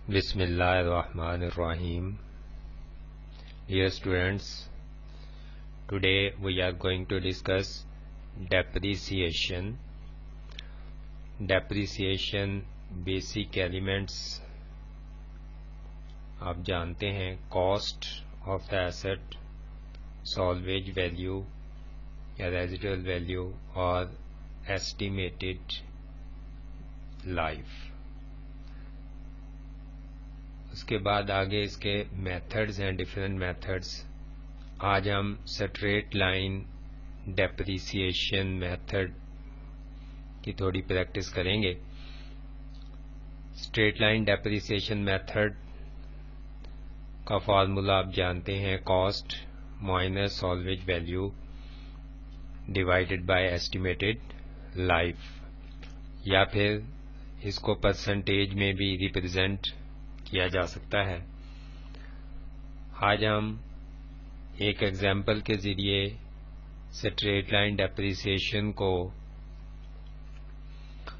Bismillahirrahmanirrahim. Dear students, today we are going to discuss depreciation. Depreciation basic elements آپ جانتے ہیں cost of the asset, salvage value یا residual value اور estimated life. اس کے بعد آگے اس کے میتھڈز ہیں, ڈفرینٹ میتھڈز. آج ہم اسٹریٹ لائن ڈیپریسیشن میتھڈ کی تھوڑی پریکٹس کریں گے. اسٹریٹ لائن ڈیپریسیشن میتھڈ کا فارمولا آپ جانتے ہیں, cost minus salvage value divided by estimated life, یا پھر اس کو پرسنٹیج میں بھی ریپرزینٹ کیا جا سکتا ہے. آج ہم ایک ایگزامپل کے ذریعے اسٹریٹ لائن ڈیپریسیشن کو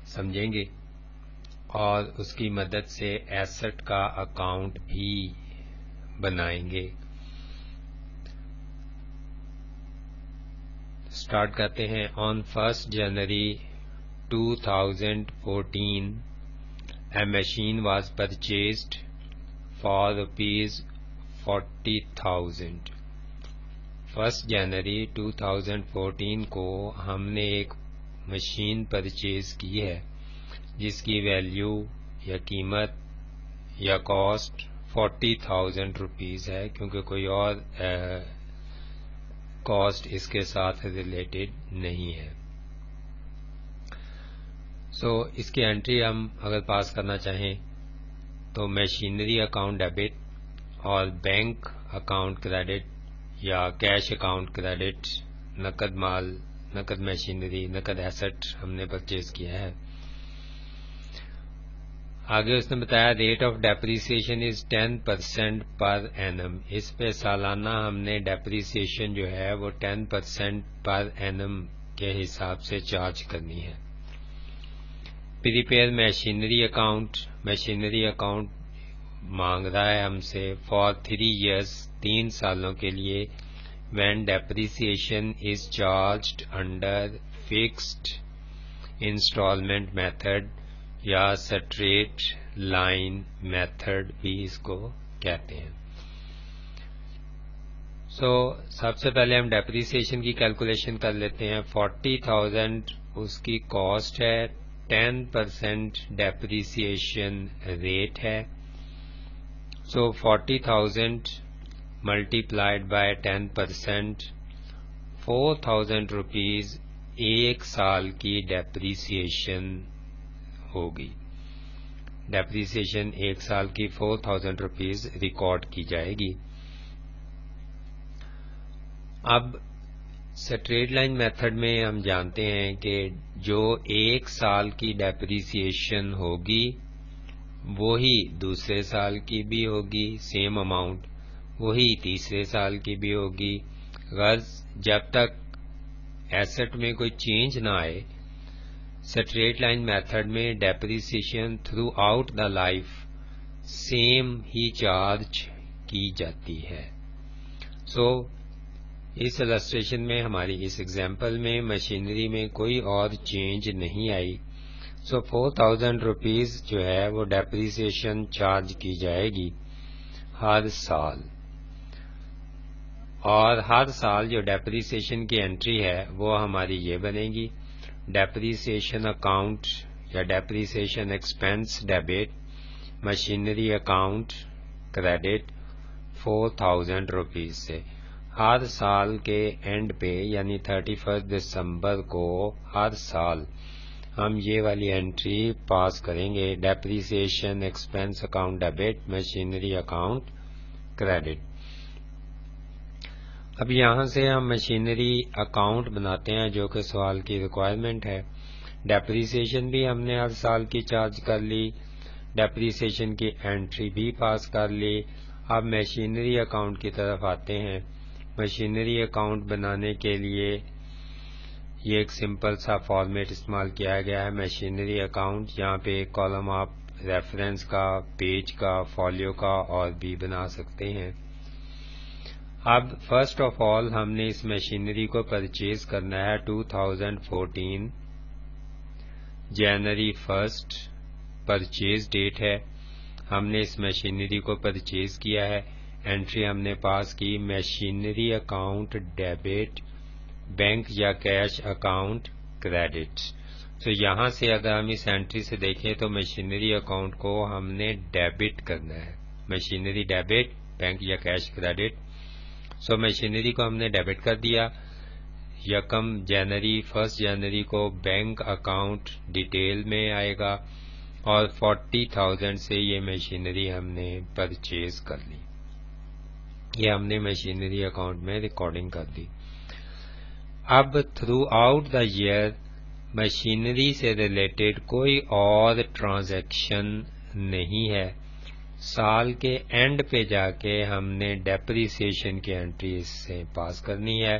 سمجھیں گے اور اس کی مدد سے ایسٹ کا اکاؤنٹ بھی بنائیں گے. اسٹارٹ کرتے ہیں. آن 1 January 2014 a machine was purchased for ₹40,000. 1 January 2014 کو ہم نے ایک مشین پرچیز کی ہے جس کی ویلیو یا قیمت یا کاسٹ 40,000 روپیز ہے, کیونکہ کوئی اور کاسٹ اس کے ساتھ ریلیٹڈ نہیں ہے. اس کی انٹری ہم اگر پاس کرنا چاہیں تو مشینری اکاؤنٹ ڈیبٹ اور بینک اکاؤنٹ کریڈٹ یا کیش اکاؤنٹ کریڈٹ, نقد مال, نقد مشینری, نقد ایسٹ ہم نے پرچیز کیا ہے. آگے اس نے بتایا rate of depreciation is 10% per annum. اس پہ سالانہ ہم نے ڈیپریسیشن جو ہے وہ 10% پر اینم کے حساب سے چارج کرنی ہے. Prepare machinery account. Machinery account مانگ رہا ہے ہم سے فار 3 years, 3 سالوں کے لیے. when depreciation is charged under fixed installment method یا اسٹریٹ لائن میتھڈ بھی اس کو کہتے ہیں. سب سے پہلے ہم ڈیپریسیشن کی کیلکولیشن کر لیتے ہیں. 40,000 اس کی کاسٹ ہے, 10% ڈیپریسیشن ریٹ ہے. 40,000 ملٹیپلائڈ بائی 10%, 4,000 روپیز ایک سال کی ڈیپریسیشن ہوگی. ڈیپریسیشن ایک سال کی 4,000 روپیز ریکارڈ کی جائے گی. اب اسٹریٹ لائن میتھڈ میں ہم جانتے ہیں کہ جو ایک سال کی ڈیپریسیشن ہوگی وہی دوسرے سال کی بھی ہوگی, سیم اماؤنٹ, وہی تیسرے سال کی بھی ہوگی. غرض جب تک ایسٹ میں کوئی چینج نہ آئے, اسٹریٹ لائن میتھڈ میں depreciation through out the life same he charge کی جاتی ہے. اس السٹریشن میں ہماری اس ایگزامپل میں مشینری میں کوئی اور چینج نہیں آئی. 4,000 روپیز جو ہے وہ ڈیپریسیشن چارج کی جائے گی ہر سال, اور ہر سال جو ڈیپریسیشن کی انٹری ہے وہ ہماری یہ بنے گی. ڈیپریسیشن اکاؤنٹ یا depreciation expense debit, machinery account credit 4,000 rupees سے. ہر سال کے اینڈ پہ یعنی 31 دسمبر کو ہر سال ہم یہ والی انٹری پاس کریں گے, depreciation expense account debit, machinery account credit. اب یہاں سے ہم مشینری اکاؤنٹ بناتے ہیں جو کہ سوال کی ریکوائرمنٹ ہے. ڈیپریسیشن بھی ہم نے ہر سال کی چارج کر لی, ڈیپریسیشن کی انٹری بھی پاس کر لی. اب مشینری اکاؤنٹ کی طرف آتے ہیں. مشینری اکاؤنٹ بنانے کے لیے یہ ایک سمپل سا فارمیٹ استعمال کیا گیا ہے. مشینری اکاؤنٹ, یہاں پہ ایک کالم آپ ریفرنس کا، پیج کا، فولیو کا اور بھی بنا سکتے ہیں. اب فرسٹ آف آل ہم نے اس مشینری کو پرچیز کرنا ہے 2014 جنوری 1 پرچیز ڈیٹ ہے. ہم نے اس مشینری کو پرچیز کیا ہے. انٹری ہم نے پاس کی مشینری اکاؤنٹ ڈیبٹ، بینک یا کیش اکاؤنٹ کریڈٹ. تو یہاں سے اگر ہم اس انٹری سے دیکھیں تو مشینری اکاؤنٹ کو ہم نے ڈیبٹ کرنا ہے. مشینری ڈیبٹ، بینک یا کیش کریڈٹ. سو مشینری کو ہم نے ڈیبٹ کر دیا. 1 جنوری کو بینک اکاؤنٹ ڈیٹیل میں آئے گا اور 40,000 سے یہ مشینری ہم نے پرچیز کر لی. یہ ہم نے مشینری اکاؤنٹ میں ریکارڈنگ کر دی. اب throughout the year machinery سے ریلیٹڈ کوئی اور ٹرانزیکشن نہیں ہے. سال کے اینڈ پہ جا کے ہم نے ڈیپریسیشن کی انٹری اس سے پاس کرنی ہے.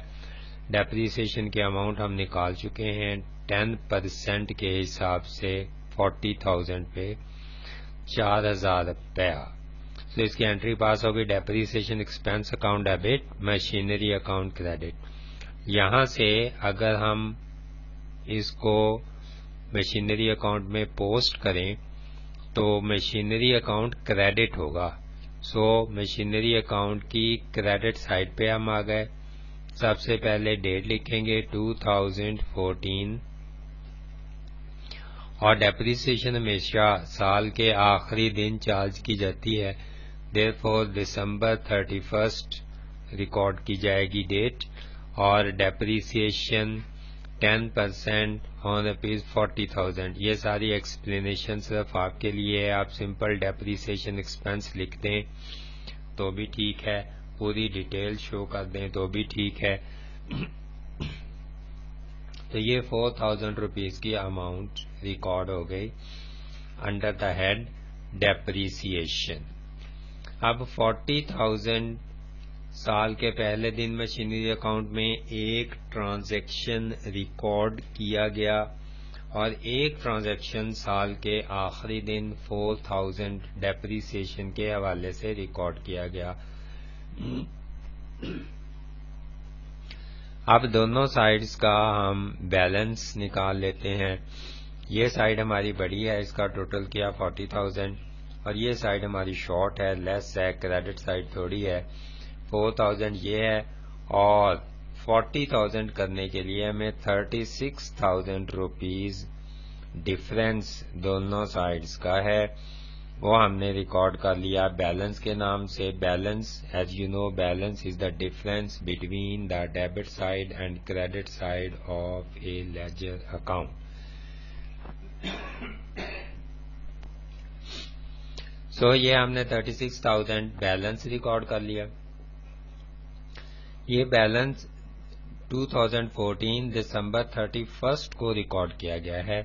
ڈیپریسیشن کے اماؤنٹ ہم نکال چکے ہیں 10% کے حساب سے 40,000 پہ 4,000 روپیہ. تو اس کی انٹری پاس ہوگی depreciation expense account debit, machinery account credit. یہاں سے اگر ہم اس کو مشینری اکاؤنٹ میں پوسٹ کریں تو مشینری اکاؤنٹ کریڈٹ ہوگا. سو مشینری اکاؤنٹ کی کریڈٹ سائڈ پہ ہم آ گئے. سب سے پہلے ڈیٹ لکھیں گے 2014 اور ڈیپریسیشن ہمیشہ سال کے آخری دن چارج کی جاتی ہے. therefore دسمبر 31 ریکارڈ کی جائے گی ڈیٹ اور ڈیپریسیشن 10% آن روپیز 40,000. یہ ساری ایکسپلینیشن صرف آپ کے لیے ہے. آپ سمپل ڈیپریسیشن ایکسپینس لکھ دیں تو بھی ٹھیک ہے، پوری ڈیٹیل شو کر دیں تو بھی ٹھیک ہے. تو یہ 4,000 روپیز کی اماؤنٹ ریکارڈ ہو گئی انڈر دا ہیڈ ڈیپریسیشن. اب 40,000 سال کے پہلے دن مشینری اکاؤنٹ میں ایک ٹرانزیکشن ریکارڈ کیا گیا اور ایک ٹرانزیکشن سال کے آخری دن 4,000 ڈیپریسیشن کے حوالے سے ریکارڈ کیا گیا. اب دونوں سائیڈز کا ہم بیلنس نکال لیتے ہیں. یہ سائیڈ ہماری بڑی ہے، اس کا ٹوٹل کیا 40,000 اور یہ سائیڈ ہماری شارٹ ہے، لیس ہے، کریڈٹ سائیڈ تھوڑی ہے. 4,000 یہ ہے اور 40,000 کرنے کے لیے ہمیں 36,000 روپیز ڈفرینس دونوں سائیڈز کا ہے، وہ ہم نے ریکارڈ کر لیا بیلنس کے نام سے. Balance as you know balance is the difference between the debit side and credit side of a ledger account. So یہ ہم نے 36,000 بیلنس ریکارڈ کر لیا. یہ بیلنس 2014 دسمبر 31 کو ریکارڈ کیا گیا ہے.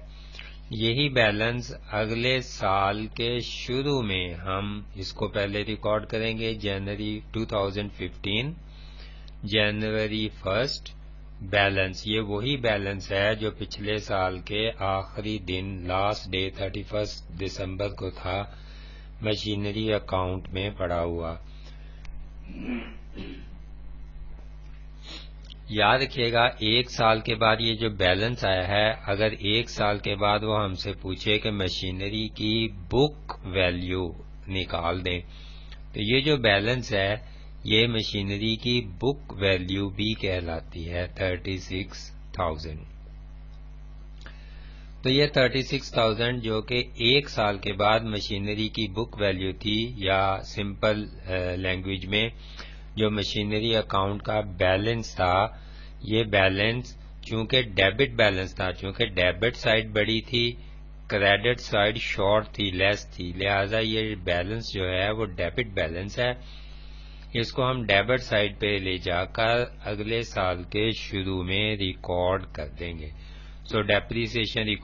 یہی بیلنس اگلے سال کے شروع میں ہم اس کو پہلے ریکارڈ کریں گے جنوری 2015 جنوری 1 بیلنس. یہ وہی بیلنس ہے جو پچھلے سال کے آخری دن لاسٹ ڈے 31 دسمبر کو تھا مشینری اکاؤنٹ میں پڑا ہوا. یاد رکھیے گا ایک سال کے بعد یہ جو بیلنس آیا ہے، اگر ایک سال کے بعد وہ ہم سے پوچھے کہ مشینری کی بک ویلیو نکال دیں تو یہ جو بیلنس ہے یہ مشینری کی بک ویلیو بھی کہلاتی ہے 36,000. تو یہ 36,000 جو کہ ایک سال کے بعد مشینری کی بک ویلیو تھی، یا سمپل لینگویج میں جو مشینری اکاؤنٹ کا بیلنس تھا، یہ بیلنس چونکہ ڈیبٹ بیلنس تھا، چونکہ ڈیبٹ سائیڈ بڑی تھی کریڈٹ سائیڈ شارٹ تھی، لیس تھی، لہذا یہ بیلنس جو ہے وہ ڈیبٹ بیلنس ہے. اس کو ہم ڈیبٹ سائیڈ پہ لے جا کر اگلے سال کے شروع میں ریکارڈ کر دیں گے. سو ڈیپریسیشن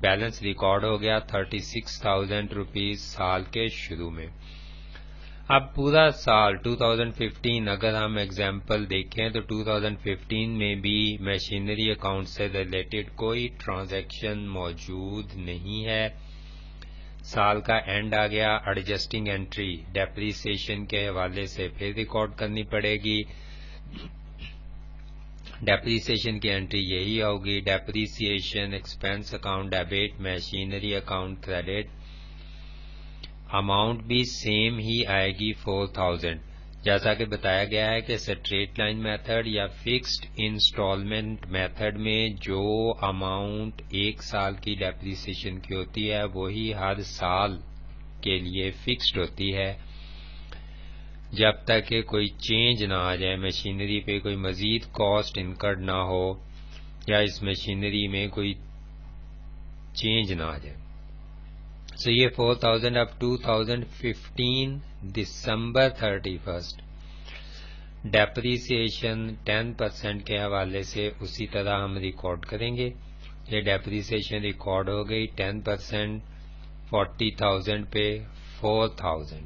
بیلنس ریکارڈ ہو گیا 36,000 روپیز سال کے شروع میں. اب پورا سال 2015 اگر ہم ایگزامپل دیکھیں تو 2015 میں بھی مشینری اکاؤنٹ سے ریلیٹڈ کوئی ٹرانزیکشن موجود نہیں ہے. سال کا اینڈ آ گیا، ایڈجسٹنگ انٹری ڈیپریسیشن کے حوالے سے پھر ریکارڈ کرنی پڑے گی. ڈیپریسیشن کی انٹری یہی ہوگی، depreciation expense account debit, machinery account credit. Amount بھی سیم ہی آئے گی 4000، جیسا کہ بتایا گیا ہے کہ اسٹریٹ لائن میتھڈ یا فکسڈ انسٹالمنٹ میتھڈ میں جو اماؤنٹ ایک سال کی ڈیپریسیشن کی ہوتی ہے وہی ہر سال کے لیے فکسڈ ہوتی ہے جب تک کہ کوئی چینج نہ آ جائے، مشینری پہ کوئی مزید کاسٹ انکرڈ نہ ہو یا اس مشینری میں کوئی چینج نہ آ جائے. سو یہ 4000 اب 2015 دسمبر 31 ڈیپریسیشن 10% کے حوالے سے اسی طرح ہم ریکارڈ کریں گے. یہ ڈیپریسیشن ریکارڈ ہو گئی 10% 40,000 پہ 4,000.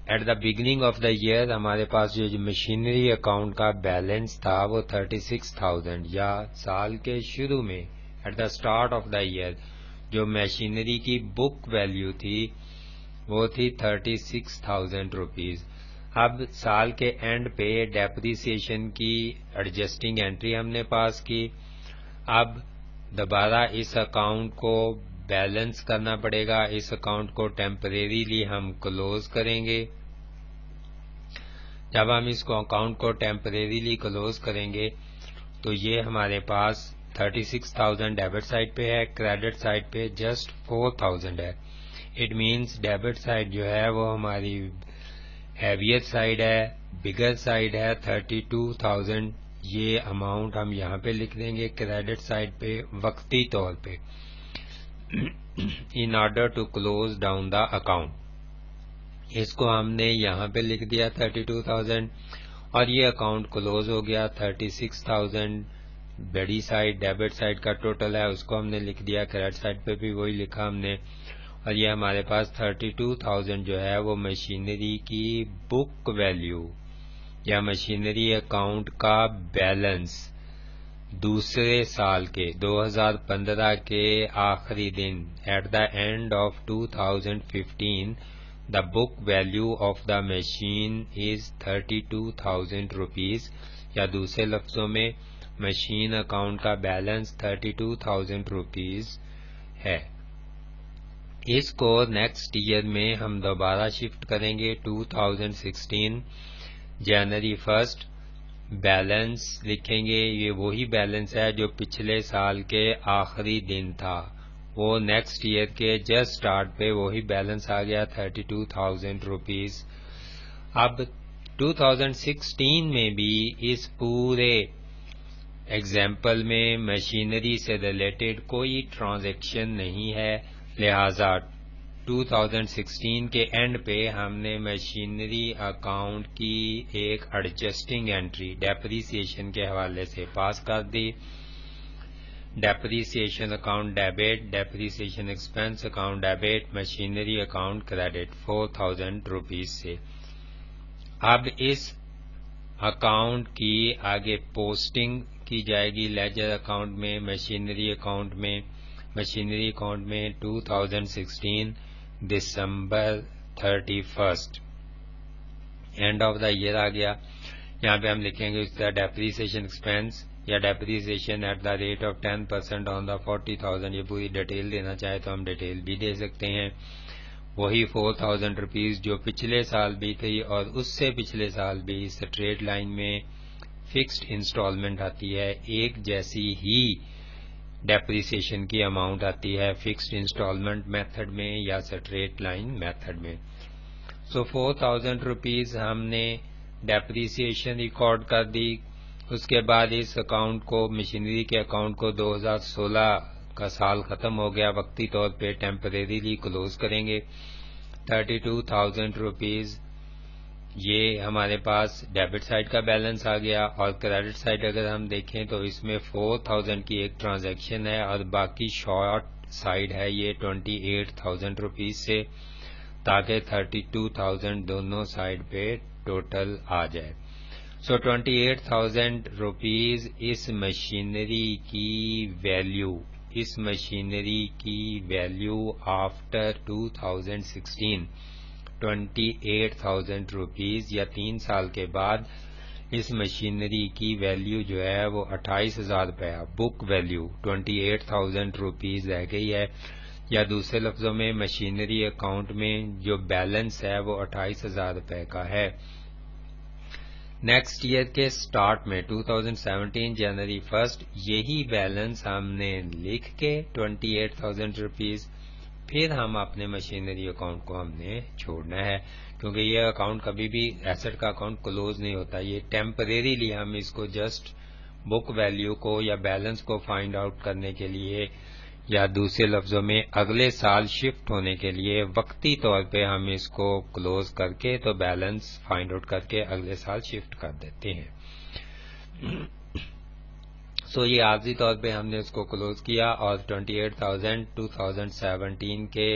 At the beginning of the year ہمارے پاس جو مشینری اکاؤنٹ کا بیلنس تھا وہ 36,000، یا سال کے شروع میں at the start of the year جو مشینری کی بک ویلیو تھی وہ تھی 36,000 روپیز. اب سال کے اینڈ پہ ڈیپریسیشن کی ایڈجسٹنگ انٹری ہم نے پاس کی. اب دوبارہ اس اکاؤنٹ کو بیلنس کرنا پڑے گا، اس اکاؤنٹ کو ٹیمپریریلی ہم کلوز کریں گے. جب ہم اس کو اکاؤنٹ کو ٹیمپریریلی کلوز کریں گے تو یہ ہمارے پاس 36,000 ڈیبٹ سائڈ پہ ہے، کریڈٹ سائڈ پہ جسٹ 4,000 ہے. اٹ مینس ڈیبٹ سائڈ جو ہے وہ ہماری ہیویئر سائڈ ہے، بگر سائڈ ہے 32,000. یہ اماؤنٹ ہم یہاں پہ لکھ دیں گے کریڈٹ سائڈ پہ وقتی طور پہ in order to close down the account. اس کو ہم نے یہاں پہ لکھ دیا 32,000 اور یہ اکاؤنٹ کلوز ہو گیا. 36,000 بڑی سائڈ ڈیبٹ سائڈ کا ٹوٹل ہے، اس کو ہم نے لکھ دیا، کریڈٹ سائڈ پہ بھی وہی لکھا ہم نے. اور یہ ہمارے پاس 32,000 جو ہے وہ مشینری کی بک ویلیو یا مشینری اکاؤنٹ کا بیلنس دوسرے سال کے 2015 کے آخری دن at the end of 2015 the book value of the machine is 32,000 rupees، یا دوسرے لفظوں میں مشین اکاؤنٹ کا بیلنس 32,000 روپیز ہے. اس کو نیکسٹ ایئر میں ہم دوبارہ شفٹ کریں گے 2016 جنوری 1 بیلنس لکھیں گے. یہ وہی بیلنس ہے جو پچھلے سال کے آخری دن تھا، وہ نیکسٹ ایئر کے جسٹ سٹارٹ پہ وہی بیلنس آ گیا 32,000 روپیز. اب 2016 میں بھی اس پورے ایگزامپل میں مشینری سے ریلیٹڈ کوئی ٹرانزیکشن نہیں ہے، لہذا 2016 کے اینڈ پہ ہم نے مشینری اکاؤنٹ کی ایک ایڈجسٹنگ انٹری ڈیپریسیشن کے حوالے سے پاس کر دی. Depreciation account debit, depreciation expense account debit, machinery account credit 4,000 rupees سے. اب اس اکاؤنٹ کی آگے پوسٹنگ کی جائے گی لیجر اکاؤنٹ میں، مشینری اکاؤنٹ میں. مشینری اکاؤنٹ میں 2016 دسمبر 31 اینڈ آف دا ایئر آ گیا. یہاں پہ ہم لکھیں گے اس طرح ڈیپریسیشن ایکسپینس یا depreciation at the rate of 10% on the 40,000. یہ پوری ڈیٹیل دینا چاہے تو ہم ڈیٹیل بھی دے سکتے ہیں. وہی 4,000 روپیز جو پچھلے سال بھی تھی اور اس سے پچھلے سال بھی اسٹریٹ لائن میں فکسڈ انسٹالمنٹ آتی ہے، ایک جیسی ہی ڈیپریسیشن کی اماؤنٹ آتی ہے فکسڈ انسٹالمنٹ میتھڈ میں یا اسٹریٹ لائن میتھڈ میں. سو 4,000 روپیز ہم نے ڈیپریسیشن ریکارڈ کر دی. اس کے بعد اس اکاؤنٹ کو مشینری کے اکاؤنٹ کو 2016 کا سال ختم ہو گیا، وقتی طور پہ ٹیمپریریلی کلوز کریں گے. 32,000 روپیز یہ ہمارے پاس ڈیبٹ سائڈ کا بیلنس آ گیا، اور کریڈٹ سائڈ اگر ہم دیکھیں تو اس میں 4,000 کی ایک ٹرانزیکشن ہے اور باقی شارٹ سائڈ ہے یہ 28,000 روپیز سے، تاکہ 32,000 دونوں سائڈ پہ ٹوٹل آ جائے. سو 28,000 روپیز اس مشینری کی ویلیو اس مشینری کی ویلیو آفٹر 2016 28,000 روپیز، یا 3 سال کے بعد اس مشینری کی ویلیو جو ہے وہ 28,000 روپے، بک ویلیو 28,000 روپیز رہ گئی ہے، یا دوسرے لفظوں میں مشینری اکاؤنٹ میں جو بیلنس ہے وہ 28,000 روپے کا ہے۔ نیکسٹ ایئر کے سٹارٹ میں 2017 جنوری 1 یہی بیلنس ہم نے لکھ کے 28,000 روپیز پھر ہم اپنے مشینری اکاؤنٹ کو ہم نے چھوڑنا ہے، کیونکہ یہ اکاؤنٹ کبھی بھی ایسٹ کا اکاؤنٹ کلوز نہیں ہوتا، یہ ٹیمپریریلی ہم اس کو جسٹ بک ویلیو کو یا بیلنس کو فائنڈ آؤٹ کرنے کے لیے، یا دوسرے لفظوں میں اگلے سال شفٹ ہونے کے لیے وقتی طور پہ ہم اس کو کلوز کر کے تو بیلنس فائنڈ آؤٹ کر کے اگلے سال شفٹ کر دیتے ہیں۔ سو یہ عارضی طور پہ ہم نے اس کو کلوز کیا، اور 28,000 2017 کے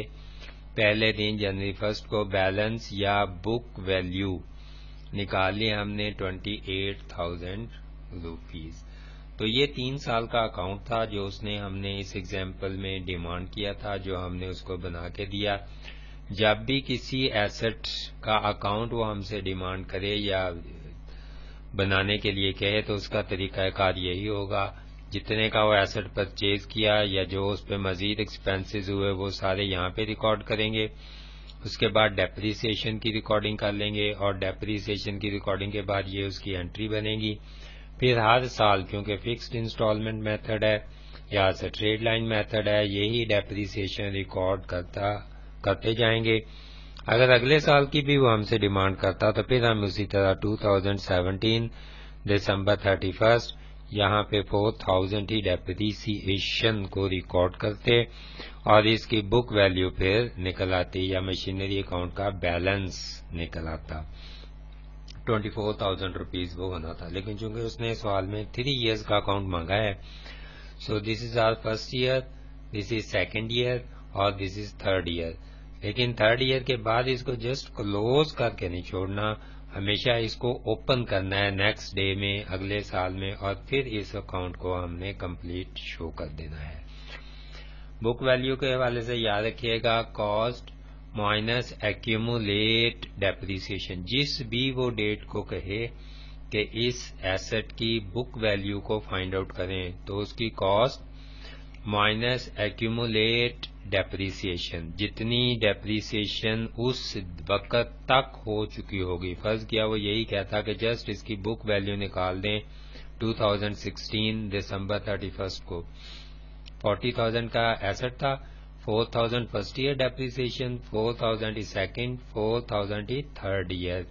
پہلے دن جنوری 1 کو بیلنس یا بک ویلیو نکال لی ہم نے 28,000 روپیز۔ تو یہ 3 سال کا اکاؤنٹ تھا جو اس نے ہم نے اس ایگزامپل میں ڈیمانڈ کیا تھا، جو ہم نے اس کو بنا کے دیا۔ جب بھی کسی ایسٹ کا اکاؤنٹ وہ ہم سے ڈیمانڈ کرے یا بنانے کے لیے کہے تو اس کا طریقہ کار یہی ہوگا، جتنے کا وہ ایسٹ پرچیز کیا یا جو اس پہ مزید ایکسپینسز ہوئے وہ سارے یہاں پہ ریکارڈ کریں گے، اس کے بعد ڈیپریسیشن کی ریکارڈنگ کر لیں گے، اور ڈیپریسیشن کی ریکارڈنگ کے بعد یہ اس کی انٹری بنے گی۔ پھر ہر سال کیونکہ فکسڈ انسٹالمنٹ میتھڈ ہے یا اسٹریٹ لائن میتھڈ ہے، یہی ڈیپریسیشن ریکارڈ کرتے جائیں گے۔ اگر اگلے سال کی بھی وہ ہم سے ڈیمانڈ کرتا تو پھر ہم اسی طرح 2017 دسمبر 31 یہاں پہ 4,000 ہی ڈیپریسیشن کو ریکارڈ کرتے، اور اس کی بک ویلیو پھر نکل آتی یا مشینری اکاؤنٹ کا بیلنس نکل آتا۔ 24,000 روپیز وہ ہونا تھا، لیکن چونکہ اس نے سوال میں 3 ایئرز کا اکاؤنٹ مانگا ہے، so this is our first year, this is second year, اور دس از تھرڈ ایئر۔ لیکن تھرڈ ایئر کے بعد اس کو جسٹ کلوز کر کے نہیں چھوڑنا، ہمیشہ اس کو اوپن کرنا ہے نیکسٹ ڈے میں اگلے سال میں، اور پھر اس اکاؤنٹ کو ہم نے کمپلیٹ شو کر دینا ہے۔ بک ویلیو کے حوالے سے یاد رکھیے گا، کاسٹ مائنس ایکیومولیٹ ڈیپریسیشن، جس بھی وہ ڈیٹ کو کہے کہ اس ایسٹ کی بک ویلیو کو فائنڈ آؤٹ کریں تو اس کی کاسٹ مائنس ایکیومولیٹ ڈیپریسیشن، جتنی ڈیپریسیشن اس وقت تک ہو چکی ہوگی، فرض کیا وہ یہی کہتا کہ جسٹ اس کی بک ویلیو نکال دیں 2016 دسمبر 31 کو، 40,000 کا ایسٹ تھا، 4,000 first year depreciation, 4,000 second, 4,000 third year,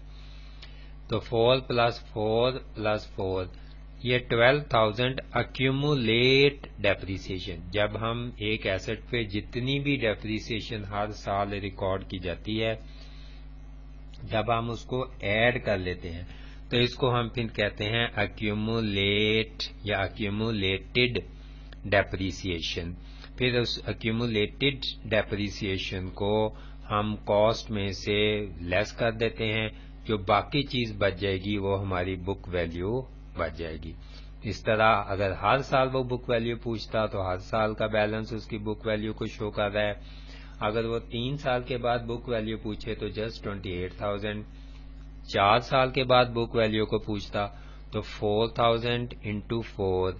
تو 4 + 4 + 4 یہ 12,000 ایکیومولیٹ ڈیپریسیشن۔ جب ہم ایک ایسٹ پہ جتنی بھی ڈیپریسیشن ہر سال ریکارڈ کی جاتی ہے، جب ہم اس کو ایڈ کر لیتے ہیں تو اس کو ہم پھر کہتے ہیں ایکیومولیٹ یا ایکیومولیٹڈ ڈیپریسیشن۔ پھر اس ایکیومولیٹڈ ڈیپریسیشن کو ہم کاسٹ میں سے لیس کر دیتے ہیں، جو باقی چیز بچ جائے گی وہ ہماری بک ویلیو بچ جائے گی۔ اس طرح اگر ہر سال وہ بک ویلیو پوچھتا تو ہر سال کا بیلنس اس کی بک ویلیو کو شو کر رہا ہے، اگر وہ 3 سال کے بعد بک ویلیو پوچھے تو جسٹ 28,000، 4 سال کے بعد بک ویلیو کو پوچھتا تو 4,000 × 4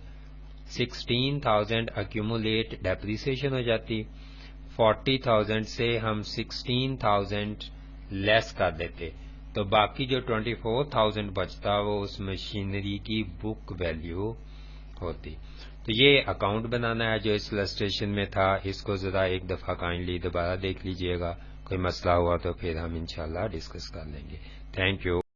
16,000 ایکیومولیٹ ڈیپریسیشن ہو جاتی، 40,000 سے ہم 16,000 لیس کر دیتے تو باقی جو 24,000 بچتا وہ اس مشینری کی بک ویلیو ہوتی۔ تو یہ اکاؤنٹ بنانا ہے جو اس السٹریشن میں تھا، اس کو ذرا ایک دفعہ کائنڈلی دوبارہ دیکھ لیجئے گا، کوئی مسئلہ ہوا تو پھر ہم انشاءاللہ ڈسکس کر لیں گے۔ Thank you.